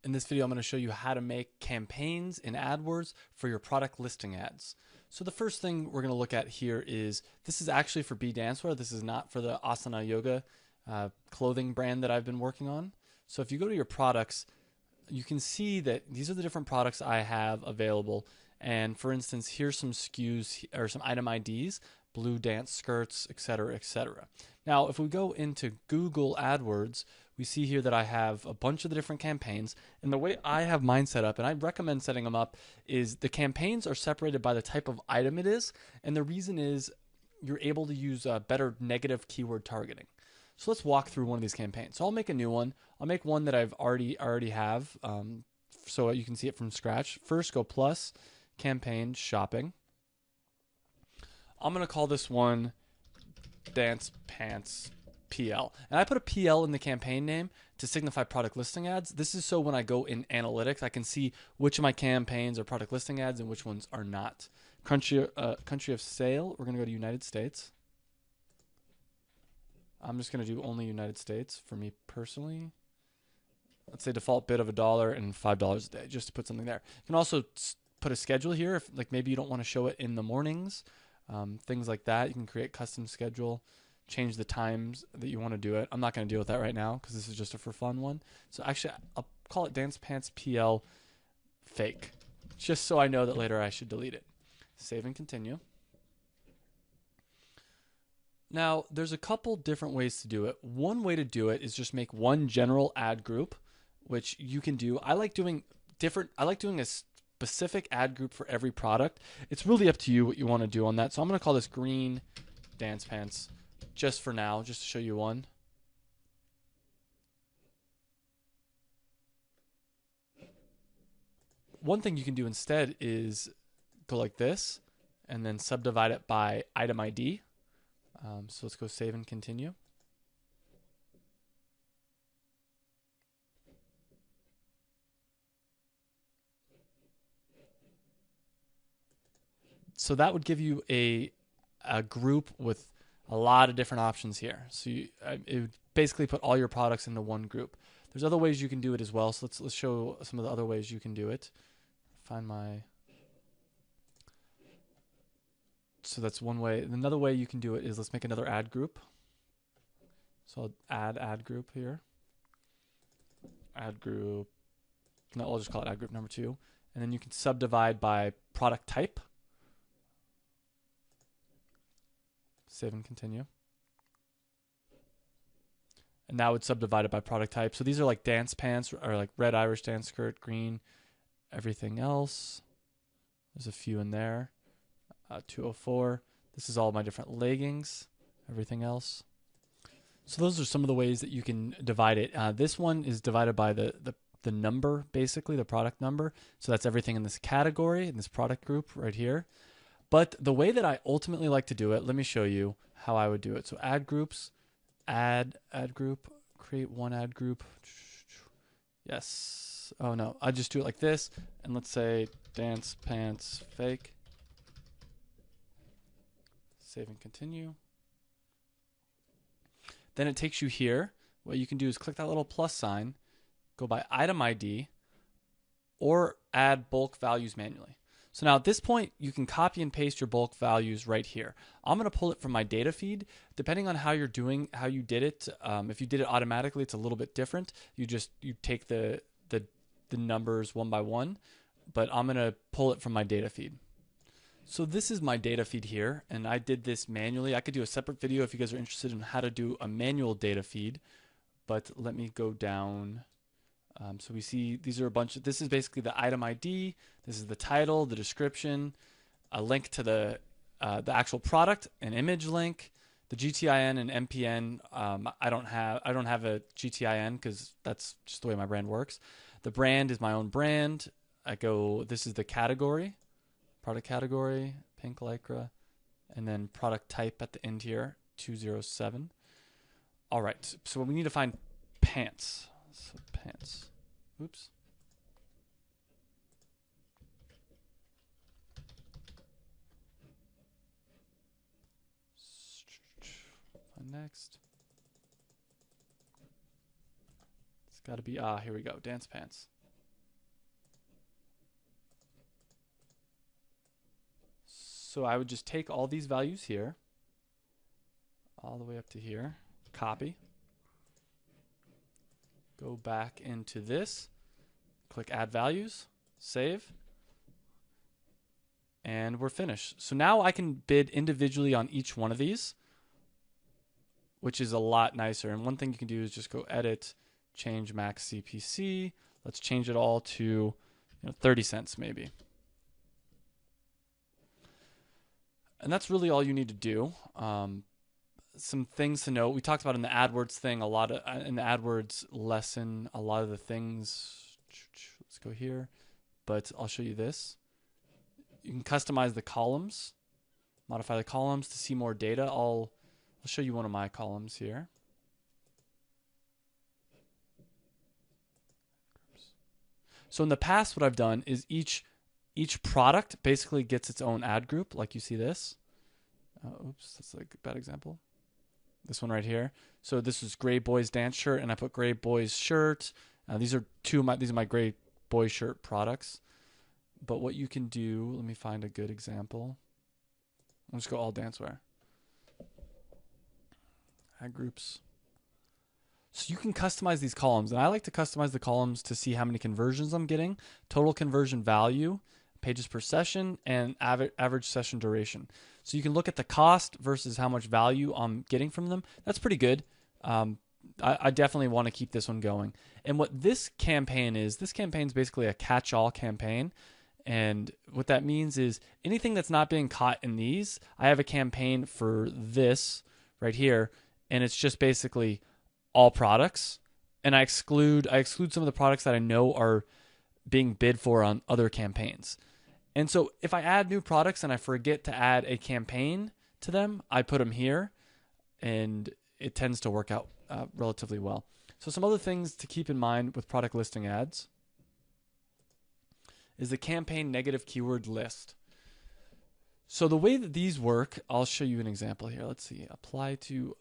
In this video, I'm going to show you how to make campaigns in AdWords for your product listing ads. So the first thing we're going to look at here is, this is actually for B Dancewear. This is not for the Asana Yoga clothing brand that I've been working on. So if you go to your products, you can see that these are the different products I have available. And for instance, here's some SKUs or some item IDs, blue dance skirts, etc., etc. Now, if we go into Google AdWords, we see here that I have a bunch of the different campaigns, and the way I have mine set up, and I recommend setting them up, is the campaigns are separated by the type of item it is, and the reason is you're able to use better negative keyword targeting. So let's walk through one of these campaigns. So I'll make a new one. I'll make one that I've already have, so you can see it from scratch. First, go plus campaign shopping. I'm gonna call this one Dance Pants PL. And I put a PL in the campaign name to signify product listing ads. This is so when I go in analytics, I can see which of my campaigns are product listing ads and which ones are not. Country of sale, we're going to go to United States. I'm just going to do only United States for me personally. Let's say default bid of $1 and $5 a day, just to put something there. You can also put a schedule here, if like maybe you don't want to show it in the mornings, things like that. You can create custom schedule, change the times that you want to do it. I'm not going to deal with that right now because this is just a for fun one. So actually, I'll call it Dance Pants PL fake, just so I know that later I should delete it. Save and continue. Now, there's a couple different ways to do it. One way to do it is just make one general ad group, which you can do. I like doing a specific ad group for every product. It's really up to you what you want to do on that. So I'm going to call this green dance pants just for now, just to show you one. One thing you can do instead is go like this and then subdivide it by item ID. So let's go save and continue. So that would give you a group with a lot of different options here. So it would basically put all your products into one group. There's other ways you can do it as well. So let's show some of the other ways you can do it. So that's one way. Another way you can do it is, let's make another ad group. So I'll add ad group here. Ad group. No, I'll just call it ad group number 2. And then you can subdivide by product type. Save and continue. And now it's subdivided by product type. So these are like dance pants, or like red Irish dance skirt, green, everything else. There's a few in there. 204. This is all my different leggings, everything else. So those are some of the ways that you can divide it. This one is divided by the number, basically, the product number. So that's everything in this category, in this product group right here. But the way that I ultimately like to do it, let me show you how I would do it. So add groups, add group, create one ad group. Yes. Oh no, I just do it like this. And let's say dance pants fake. Save and continue. Then it takes you here. What you can do is click that little plus sign, go by item ID, or add bulk values manually. So now at this point, you can copy and paste your bulk values right here. I'm going to pull it from my data feed. Depending on how you did it, if you did it automatically, it's a little bit different. You take the numbers one by one, but I'm going to pull it from my data feed. So this is my data feed here, and I did this manually. I could do a separate video if you guys are interested in how to do a manual data feed, but let me go down. So we see these are this is basically the item ID, this is the title, the description, a link to the actual product, an image link, the GTIN and MPN. I don't have a GTIN because that's just the way my brand works. The brand is my own brand. This is the category, product category, pink lycra, and then product type at the end here, 207. All right, so we need to find pants. So pants. Oops. Find next. It's got to be, here we go, dance pants. So I would just take all these values here, all the way up to here, copy, go back into this, click add values, save, and we're finished. So now I can bid individually on each one of these, which is a lot nicer. And one thing you can do is just go edit, change max CPC. Let's change it all to 30 cents maybe. And that's really all you need to do. Some things to note. We talked about in the AdWords thing, a lot of in the AdWords lesson, a lot of the things. Let's go here, but I'll show you this. You can customize the columns, modify the columns to see more data. I'll show you one of my columns here. So in the past, what I've done is each product basically gets its own ad group, like you see this. Oops, that's like a bad example. This one right here. So this is Gray Boys Dance Shirt, and I put Gray Boys Shirt. These are my Gray Boys Shirt products. But what you can do, let me find a good example. I'll just go all dancewear. Ad groups. So you can customize these columns, and I like to customize the columns to see how many conversions I'm getting, total conversion value, pages per session, and average session duration. So you can look at the cost versus how much value I'm getting from them. That's pretty good. I definitely want to keep this one going. And what this campaign is basically a catch-all campaign. And what that means is anything that's not being caught in these, I have a campaign for this right here, and it's just basically all products, and I exclude some of the products that I know are being bid for on other campaigns. And so if I add new products and I forget to add a campaign to them, I put them here, and it tends to work out relatively well. So some other things to keep in mind with product listing ads is the campaign negative keyword list. So the way that these work, I'll show you an example here. Let's see, apply to,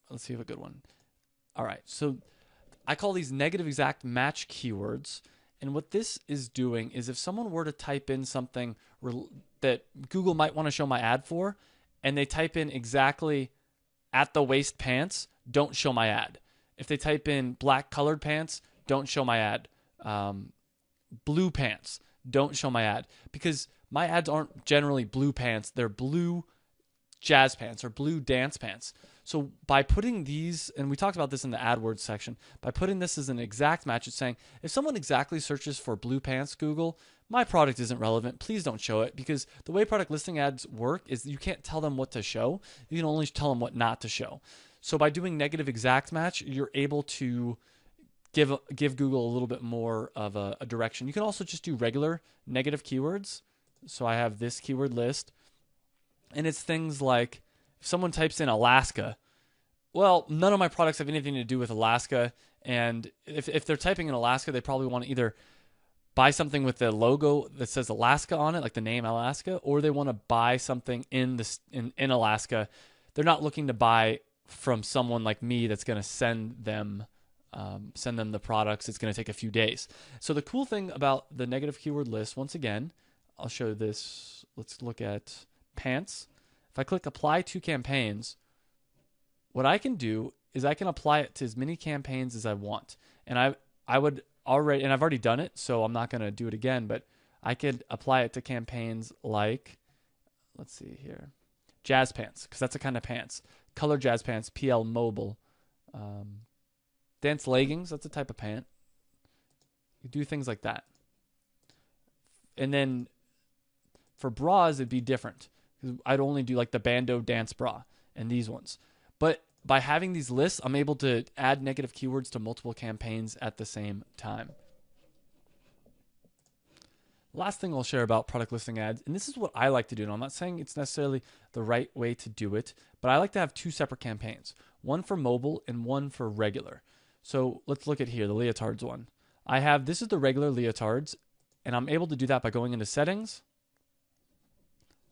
let's see if a good one. All right, so I call these negative exact match keywords. And what this is doing is if someone were to type in something that Google might want to show my ad for, and they type in exactly at the waist pants, don't show my ad. If they type in black colored pants, don't show my ad. Blue pants, don't show my ad, because my ads aren't generally blue pants. They're blue jazz pants or blue dance pants. So by putting these, and we talked about this in the AdWords section, by putting this as an exact match, it's saying if someone exactly searches for blue pants Google, my product isn't relevant. Please don't show it, because the way product listing ads work is you can't tell them what to show. You can only tell them what not to show. So by doing negative exact match, you're able to give Google a little bit more of a direction. You can also just do regular negative keywords. So I have this keyword list, and it's things like if someone types in Alaska, well, none of my products have anything to do with Alaska. And if they're typing in Alaska, they probably want to either buy something with the logo that says Alaska on it, like the name Alaska, or they want to buy something in Alaska. They're not looking to buy from someone like me that's going to send them the products. It's going to take a few days. So the cool thing about the negative keyword list, once again, I'll show this. Let's look at pants. If I click apply to campaigns, what I can do is I can apply it to as many campaigns as I want. And I've already done it, so I'm not going to do it again, but I could apply it to campaigns like, let's see here, jazz pants, because that's a kind of pants. Color jazz pants, PL mobile. Dance leggings, that's a type of pant. You do things like that. And then for bras, it'd be different. I'd only do like the Bando dance bra and these ones. But by having these lists, I'm able to add negative keywords to multiple campaigns at the same time. Last thing I'll share about product listing ads, and this is what I like to do. And I'm not saying it's necessarily the right way to do it, but I like to have two separate campaigns, one for mobile and one for regular. So let's look at here, the leotards one. This is the regular leotards, and I'm able to do that by going into settings,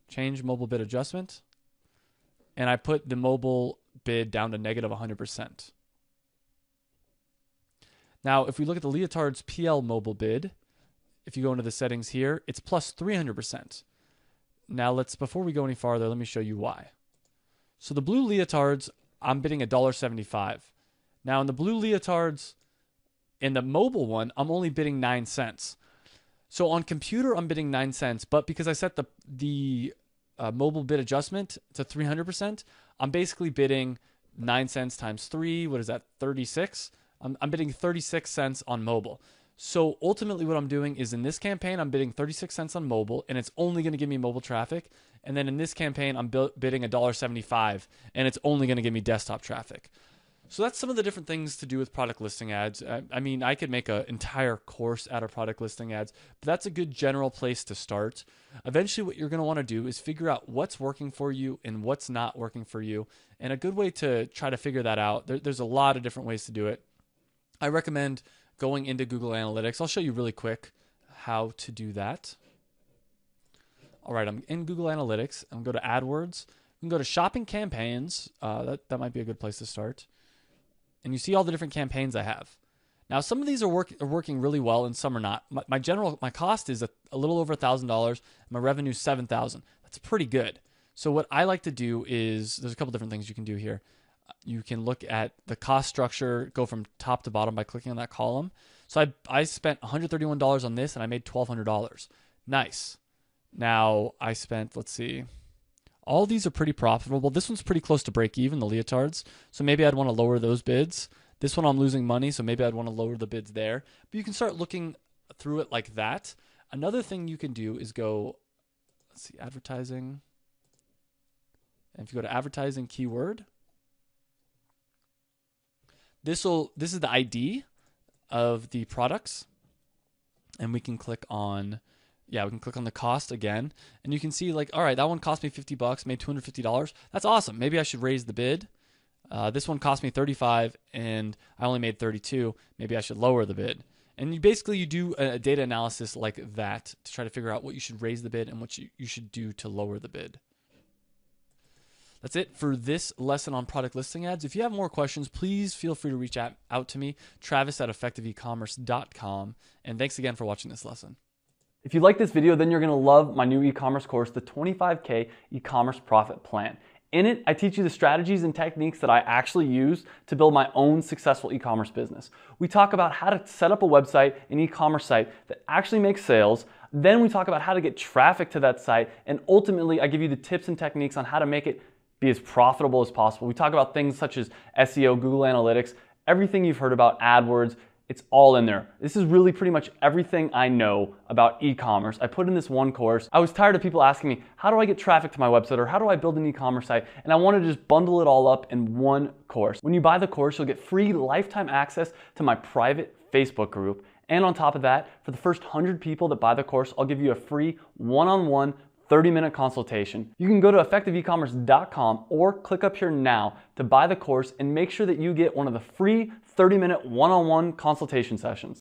change mobile bid adjustment, and I put the mobile bid down to negative 100%. Now, if we look at the leotards PL mobile bid, if you go into the settings here, it's plus 300%. Now before we go any farther, let me show you why. So the blue leotards, I'm bidding $1.75. Now in the blue leotards, in the mobile one, I'm only bidding 9 cents. So on computer, I'm bidding 9 cents, but because I set the mobile bid adjustment to 300%, I'm basically bidding 9 cents times 3. What is that? 36. I'm bidding 36 cents on mobile. So ultimately what I'm doing is in this campaign, I'm bidding 36 cents on mobile, and it's only going to give me mobile traffic. And then in this campaign, I'm bidding $1.75, and it's only going to give me desktop traffic. So that's some of the different things to do with product listing ads. I mean, I could make an entire course out of product listing ads, but that's a good general place to start. Eventually, what you're going to want to do is figure out what's working for you and what's not working for you. And a good way to try to figure that out, there's a lot of different ways to do it. I recommend going into Google Analytics. I'll show you really quick how to do that. All right, I'm in Google Analytics. I'm going to go to AdWords. You can go to Shopping Campaigns. That might be a good place to start. And you see all the different campaigns I have. Now, some of these are working really well, and some are not. My cost is a little over $1,000. My revenue is $7,000. That's pretty good. So what I like to do is there's a couple different things you can do here. You can look at the cost structure, go from top to bottom by clicking on that column. So I spent $131 on this, and I made $1,200. Nice. Now I spent, let's see, all these are pretty profitable. This one's pretty close to break even, the leotards. So maybe I'd want to lower those bids. This one I'm losing money, so maybe I'd want to lower the bids there. But you can start looking through it like that. Another thing you can do is go, let's see, advertising. And if you go to advertising keyword, this is the ID of the products. And we can click on, we can click on the cost again. And you can see like, all right, that one cost me $50, made $250. That's awesome. Maybe I should raise the bid. This one cost me $35 and I only made $32. Maybe I should lower the bid. And you do a data analysis like that to try to figure out what you should raise the bid and what you should do to lower the bid. That's it for this lesson on product listing ads. If you have more questions, please feel free to reach out to me, travis@effectiveecommerce.com. And thanks again for watching this lesson. If you like this video, then you're going to love my new e-commerce course, the 25K e-commerce profit plan. In it, I teach you the strategies and techniques that I actually use to build my own successful e-commerce business. We talk about how to set up a website, an e-commerce site that actually makes sales. Then we talk about how to get traffic to that site. And ultimately, I give you the tips and techniques on how to make it be as profitable as possible. We talk about things such as SEO, Google Analytics, everything you've heard about, AdWords. It's all in there. This is really pretty much everything I know about e-commerce. I put in this one course. I was tired of people asking me, how do I get traffic to my website, or how do I build an e-commerce site? And I wanted to just bundle it all up in one course. When you buy the course, you'll get free lifetime access to my private Facebook group. And on top of that, for the first 100 people that buy the course, I'll give you a free one-on-one 30-minute consultation. You can go to effectiveecommerce.com or click up here now to buy the course and make sure that you get one of the free 30-minute one-on-one consultation sessions.